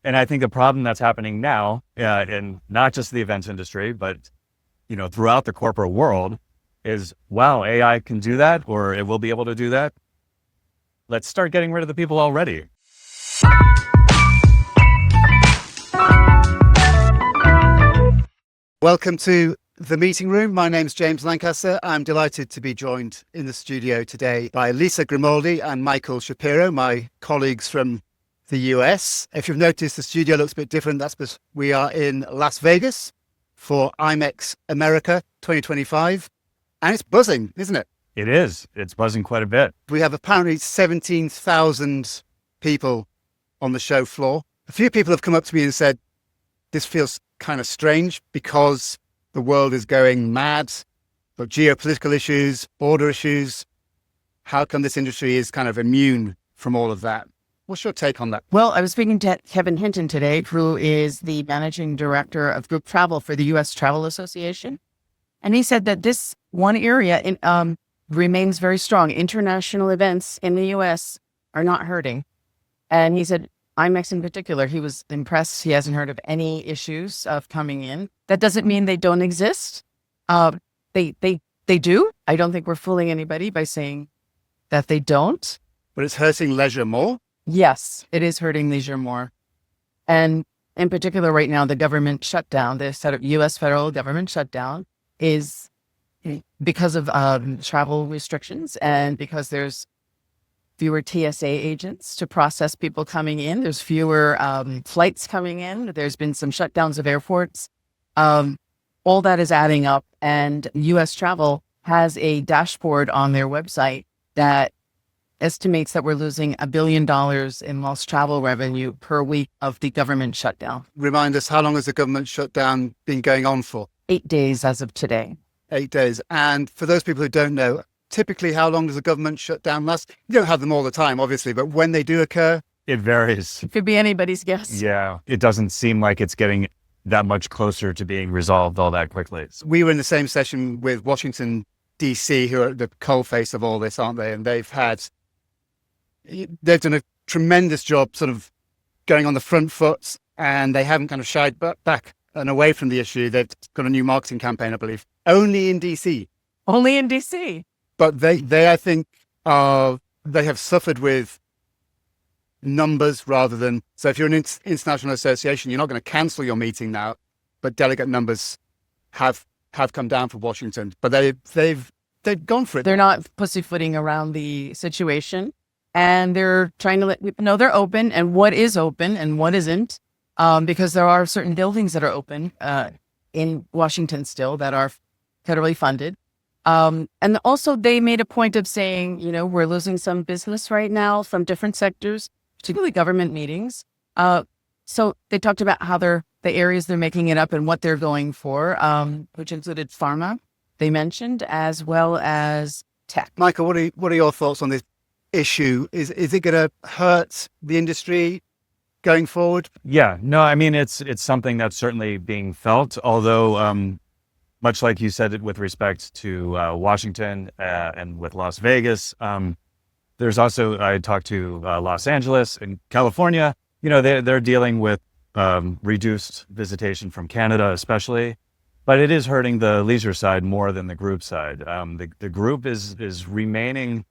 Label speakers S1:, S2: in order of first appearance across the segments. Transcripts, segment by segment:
S1: And I think the problem that's happening now in not just the events industry, but throughout the corporate world is, wow, AI can do that, or it will be able to do that. Let's start getting rid of the people already.
S2: Welcome to the meeting room. My name's James Lancaster. I'm delighted to be joined in the studio today by Lisa Grimaldi and Michael Shapiro, my colleagues from the US. If you've noticed, the studio looks a bit different. That's because we are in Las Vegas for IMEX America 2025. And it's buzzing, isn't it?
S1: It is. It's buzzing quite a bit.
S2: We have apparently 17,000 people on the show floor. A few people have come up to me and said, this feels kind of strange because the world is going mad. But geopolitical issues, border issues, how come this industry is kind of immune from all of that? What's your take on that?
S3: Well, I was speaking to Kevin Hinton today, who is the managing director of group travel for the U.S. Travel Association. And he said that this one area remains very strong. International events in the U.S. are not hurting. And he said, IMEX in particular, he was impressed. He hasn't heard of any issues of coming in. That doesn't mean they don't exist. They do. I don't think we're fooling anybody by saying that they don't.
S2: But it's hurting leisure more?
S3: Yes, it is hurting leisure more. And in particular, right now, the government shutdown, the U.S. federal government shutdown is because of travel restrictions and because there's fewer TSA agents to process people coming in. There's fewer flights coming in. There's been some shutdowns of airports. All that is adding up. And U.S. Travel has a dashboard on their website that estimates that we're losing $1 billion in lost travel revenue per week of the government shutdown.
S2: Remind us, how long has the government shutdown been going on for?
S3: 8 days as of today.
S2: 8 days. And for those people who don't know, typically how long does a government shutdown last? You don't have them all the time, obviously, but when they do occur?
S1: It varies.
S3: It could be anybody's guess.
S1: Yeah. It doesn't seem like it's getting that much closer to being resolved all that quickly.
S2: We were in the same session with Washington, D.C., who are the coalface of all this, aren't they? And they've done a tremendous job sort of going on the front foot, and they haven't kind of shied back and away from the issue. They've got a new marketing campaign, I believe, only in D.C.
S3: Only in D.C.
S2: But they I think, they have suffered with numbers rather than, so if you're an international association, you're not going to cancel your meeting now, but delegate numbers have come down for Washington. But they've gone for it.
S3: They're not pussyfooting around the situation. And they're trying to let people know they're open and what is open and what isn't, because there are certain buildings that are open in Washington still that are federally funded. And also they made a point of saying, we're losing some business right now from different sectors, particularly government meetings. So they talked about how the areas they're making it up and what they're going for, which included pharma, they mentioned, as well as tech.
S2: Michael, what are your thoughts on this issue? Is it going to hurt the industry going forward?
S1: Yeah, no, I mean, it's something that's certainly being felt, although much like you said it with respect to Washington and with Las Vegas, there's also, I talked to Los Angeles and California, they're dealing with reduced visitation from Canada especially, but it is hurting the leisure side more than the group side. The group is remaining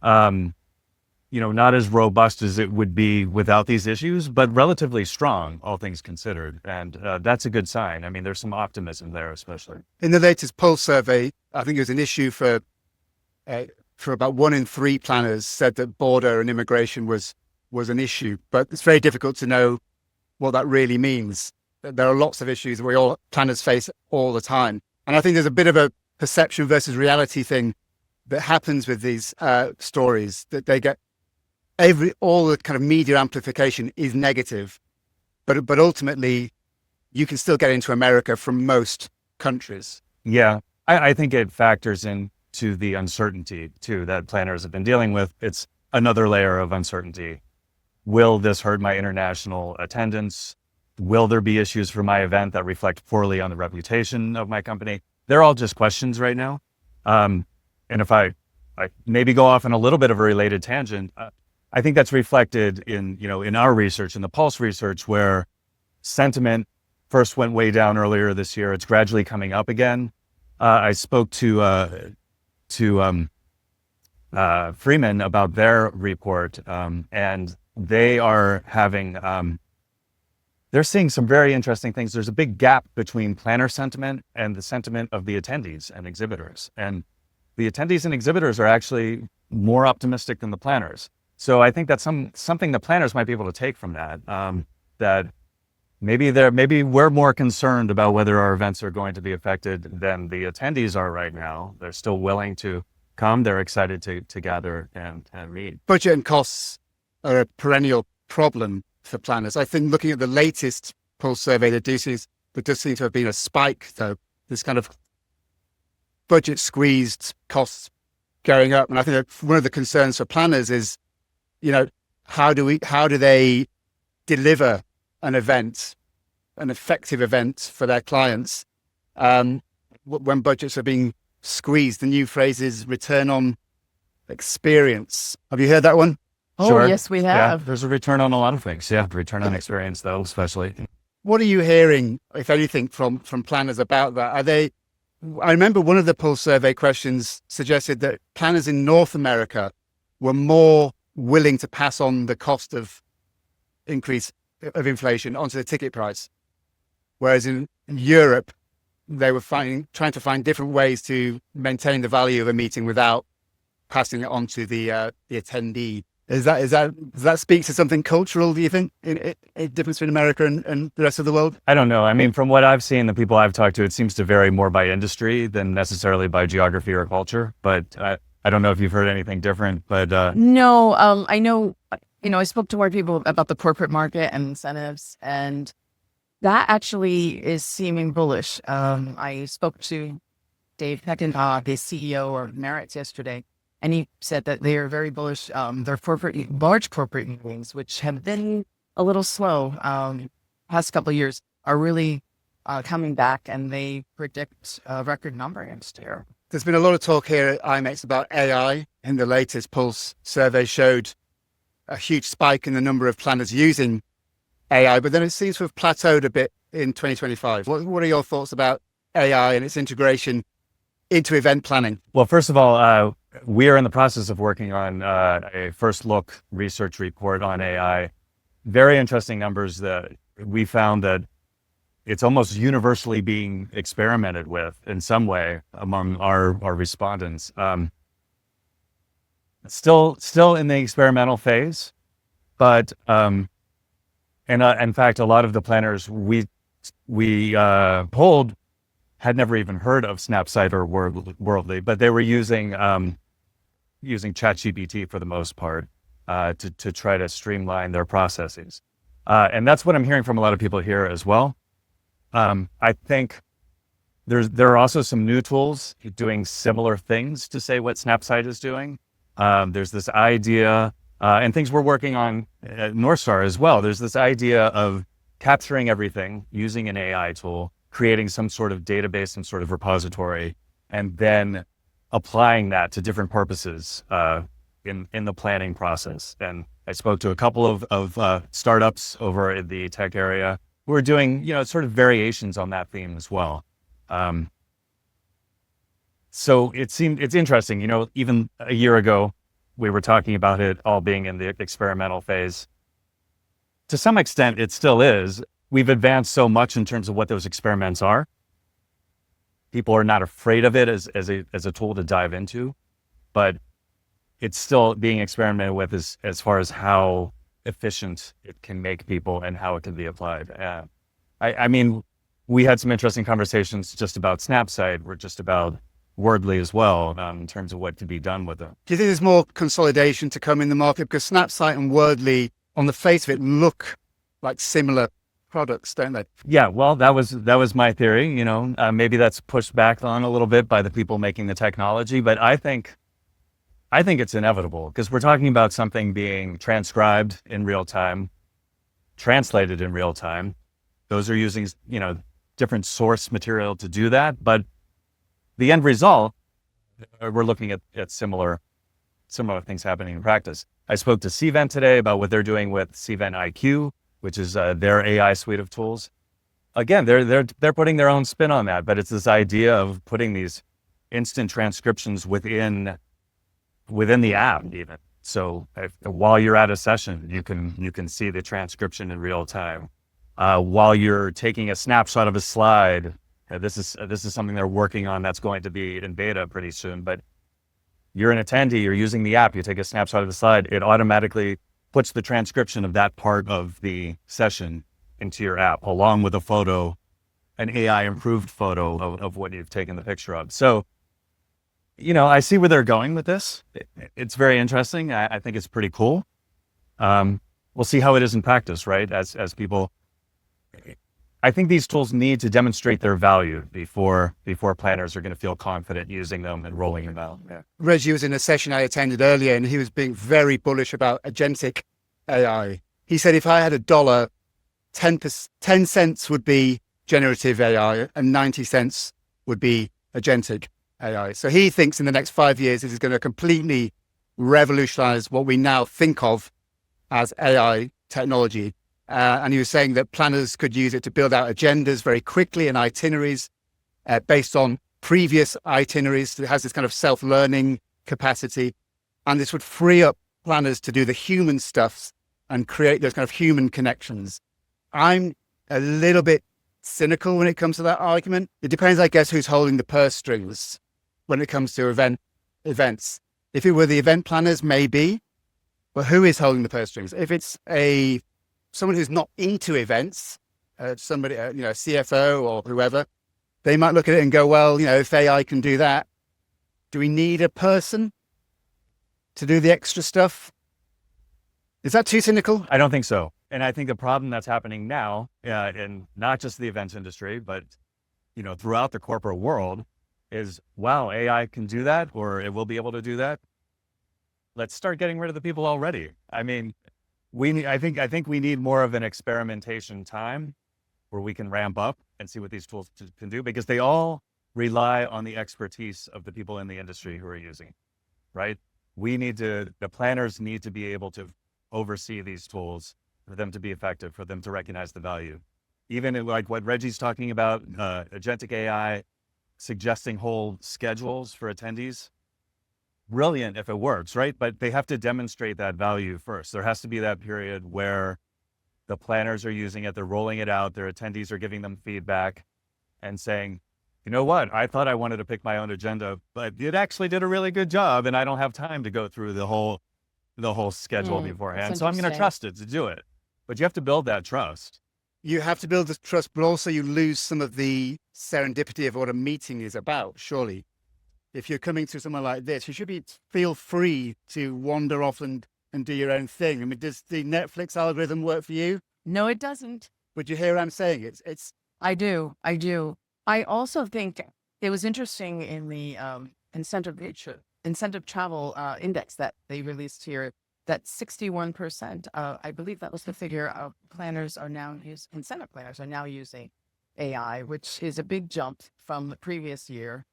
S1: not as robust as it would be without these issues, but relatively strong, all things considered. And that's a good sign. I mean, there's some optimism there, especially.
S2: In the latest poll survey, I think it was an issue for about 1 in 3 planners said that border and immigration was an issue, but it's very difficult to know what that really means. There are lots of issues that planners face all the time. And I think there's a bit of a perception versus reality thing that happens with these stories, that they get all the kind of media amplification is negative, but ultimately you can still get into America from most countries.
S1: Yeah, I think it factors into the uncertainty too that planners have been dealing with. It's another layer of uncertainty. Will this hurt my international attendance? Will there be issues for my event that reflect poorly on the reputation of my company? They're all just questions right now. And if I maybe go off on a little bit of a related tangent, I think that's reflected in, in our research, in the Pulse research, where sentiment first went way down earlier this year. It's gradually coming up again. I spoke to Freeman about their report, and they are having, they're seeing some very interesting things. There's a big gap between planner sentiment and the sentiment of the attendees and exhibitors. And the attendees and exhibitors are actually more optimistic than the planners. So I think that's something the planners might be able to take from that, that maybe we're more concerned about whether our events are going to be affected than the attendees are right now. They're still willing to come. They're excited to gather and meet.
S2: Budget and costs are a perennial problem for planners. I think looking at the latest Pulse survey, there does seem to have been a spike, though. This kind of budget squeezed, costs going up. And I think that one of the concerns for planners is, how do they deliver an event, an effective event for their clients, when budgets are being squeezed? The new phrase is return on experience. Have you heard that one?
S3: Oh,
S1: Sure.
S3: yes, we
S1: Yeah,
S3: have.
S1: there's a return on a lot of things. Yeah, return on experience, though, especially.
S2: What are you hearing, if anything, from planners about that? I remember one of the Pulse survey questions suggested that planners in North America were more willing to pass on the cost of increase of inflation onto the ticket price, whereas in Europe they were trying to find different ways to maintain the value of a meeting without passing it on to the attendee. Does that speak to something cultural, do you think, in difference between America and the rest of the world?
S1: I don't know. I mean, from what I've seen, the people I've talked to, it seems to vary more by industry than necessarily by geography or culture. But I don't know if you've heard anything different. But
S3: No, I know, I spoke to more people about the corporate market and incentives, and that actually is seeming bullish. I spoke to Dave Peckinpah, the CEO of Merritt's yesterday, and he said that they are very bullish. Their large corporate meetings, which have been a little slow past couple of years, are really coming back, and they predict a record number next year.
S2: There's been a lot of talk here at IMEX about AI. In the latest Pulse survey showed a huge spike in the number of planners using AI, but then it seems to have plateaued a bit in 2025. What are your thoughts about AI and its integration into event planning?
S1: well, first of all, we are in the process of working on a first look research report on AI. Very interesting numbers that we found that it's almost universally being experimented with in some way among our respondents. Still in the experimental phase, but in fact, a lot of the planners we polled had never even heard of Snapsite or Worldly, but they were using ChatGPT for the most part to try to streamline their processes, and that's what I'm hearing from a lot of people here as well. I think there are also some new tools doing similar things to say what Snapsite is doing. There's this idea, and things we're working on at Northstar as well. There's this idea of capturing everything using an AI tool, creating some sort of database, some sort of repository, and then applying that to different purposes in the planning process. And I spoke to a couple of startups over in the tech area who are doing, sort of variations on that theme as well. So it's interesting, even a year ago, we were talking about it all being in the experimental phase. To some extent, it still is. We've advanced so much in terms of what those experiments are. People are not afraid of it as a tool to dive into, but it's still being experimented with as far as how efficient it can make people and how it can be applied. I mean, we had some interesting conversations just about Snapsite. We're just about Wordly as well, in terms of what could be done with them.
S2: Do you think there's more consolidation to come in the market? Because Snapsite and Wordly, on the face of it, look like similar products, don't they?
S1: Yeah, well, that was my theory. Maybe that's pushed back on a little bit by the people making the technology, but I think it's inevitable because we're talking about something being transcribed in real time, translated in real time. Those are using, different source material to do that, but the end result, we're looking at similar similar things happening in practice. I spoke to Cvent today about what they're doing with Cvent IQ, which is their AI suite of tools. Again, they're putting their own spin on that, but it's this idea of putting these instant transcriptions within the app even. So while you're at a session, you can see the transcription in real time. While you're taking a snapshot of a slide, this is something they're working on that's going to be in beta pretty soon. But you're an attendee, you're using the app, you take a snapshot of the slide, it automatically puts the transcription of that part of the session into your app, along with a photo, an AI improved photo of what you've taken the picture of. So, I see where they're going with this. It's very interesting. I think it's pretty cool. We'll see how it is in practice, right? As people, I think these tools need to demonstrate their value before planners are going to feel confident using them and rolling them out.
S2: Yeah. Reggie was in a session I attended earlier, and he was being very bullish about agentic AI. He said, if I had $1, 10 cents would be generative AI and 90 cents would be agentic AI. So he thinks in the next 5 years, this is going to completely revolutionize what we now think of as AI technology. And he was saying that planners could use it to build out agendas very quickly and itineraries based on previous itineraries. It has this kind of self-learning capacity. And this would free up planners to do the human stuff and create those kind of human connections. I'm a little bit cynical when it comes to that argument. It depends, I guess, who's holding the purse strings when it comes to events. If it were the event planners, maybe, but who is holding the purse strings? If it's someone who's not into events, somebody, a CFO or whoever, they might look at it and go, well, if AI can do that, do we need a person to do the extra stuff? Is that too cynical?
S1: I don't think so. And I think the problem that's happening now, in not just the events industry, but throughout the corporate world, is, wow, AI can do that, or it will be able to do that. Let's start getting rid of the people already. I mean, I think we need more of an experimentation time where we can ramp up and see what these tools can do, because they all rely on the expertise of the people in the industry who are using it, right? The planners need to be able to oversee these tools for them to be effective, for them to recognize the value. Even in like what Reggie's talking about, agentic AI, suggesting whole schedules for attendees. Brilliant if it works, right? But they have to demonstrate that value first. There has to be that period where the planners are using it, they're rolling it out, their attendees are giving them feedback and saying, you know what, I thought I wanted to pick my own agenda, but it actually did a really good job and I don't have time to go through the whole schedule beforehand. So I'm going to trust it to do it. But you have to build that trust.
S2: You have to build the trust, but also you lose some of the serendipity of what a meeting is about, surely. If you're coming to somewhere like this, you should feel free to wander off and do your own thing. I mean, does the Netflix algorithm work for you?
S3: No, it doesn't.
S2: Would you hear what I'm saying?
S3: I do. I also think it was interesting in the incentive travel index that they released here, that 61%, I believe that was the figure of incentive planners are now using AI, which is a big jump from the previous year.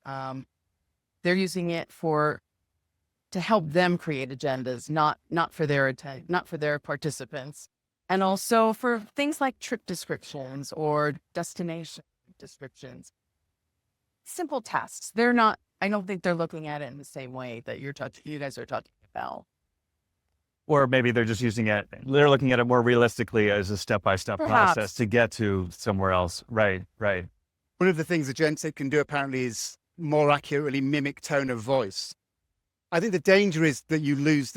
S3: They're using it to help them create agendas, not for their participants, and also for things like trip descriptions or destination descriptions. Simple tasks. I don't think they're looking at it in the same way that you guys are talking about.
S1: Or maybe they're just they're looking at it more realistically as a step-by-step process to get to somewhere else. Right.
S2: One of the things agentic can do apparently is more accurately mimic tone of voice. I think the danger is that you lose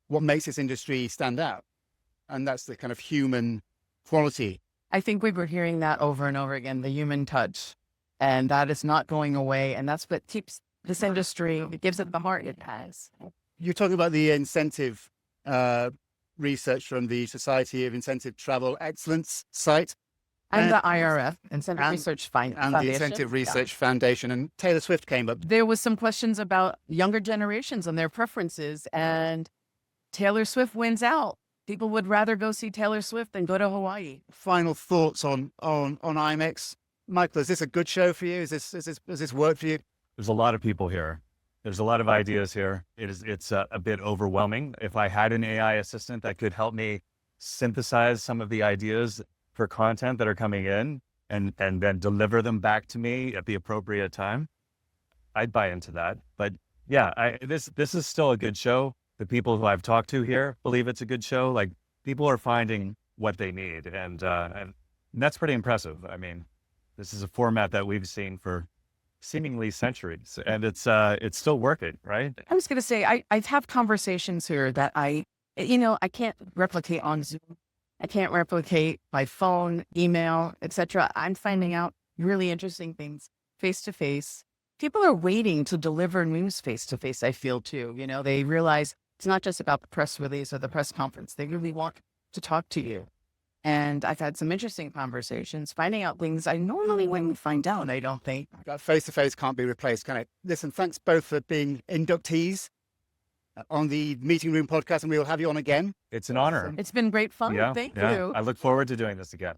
S2: what makes this industry stand out. And that's the kind of human quality.
S3: I think we were hearing that over and over again, the human touch. And that is not going away. And that's what keeps this industry, it gives it the heart it has.
S2: You're talking about the incentive research from the Society of Incentive Travel Excellence site.
S3: And the IRF, Incentive Research Foundation.
S2: And the Incentive Research Foundation. And Taylor Swift came up.
S3: There was some questions about younger generations and their preferences. And Taylor Swift wins out. People would rather go see Taylor Swift than go to Hawaii.
S2: Final thoughts on IMEX. Michael, is this a good show for you? Has this worked for you?
S1: There's a lot of people here. There's a lot of ideas here. It's a bit overwhelming. If I had an AI assistant that could help me synthesize some of the ideas for content that are coming in and then deliver them back to me at the appropriate time, I'd buy into that. But yeah, this is still a good show. The people who I've talked to here believe it's a good show. Like, people are finding what they need, and that's pretty impressive. I mean, this is a format that we've seen for seemingly centuries, and it's still working, right?
S3: I was going to say, I have conversations here that I can't replicate on Zoom. I can't replicate by phone, email, etc. I'm finding out really interesting things face to face. People are waiting to deliver news face to face, I feel too. They realize it's not just about the press release or the press conference. They really want to talk to you. And I've had some interesting conversations, finding out things I normally wouldn't find out, I don't think.
S2: That face-to-face can't be replaced, can it? Listen, thanks both for being inductees on the Meeting Room podcast, and we will have you on again.
S1: It's an honor.
S3: It's been great fun. Thank you.
S1: I look forward to doing this again.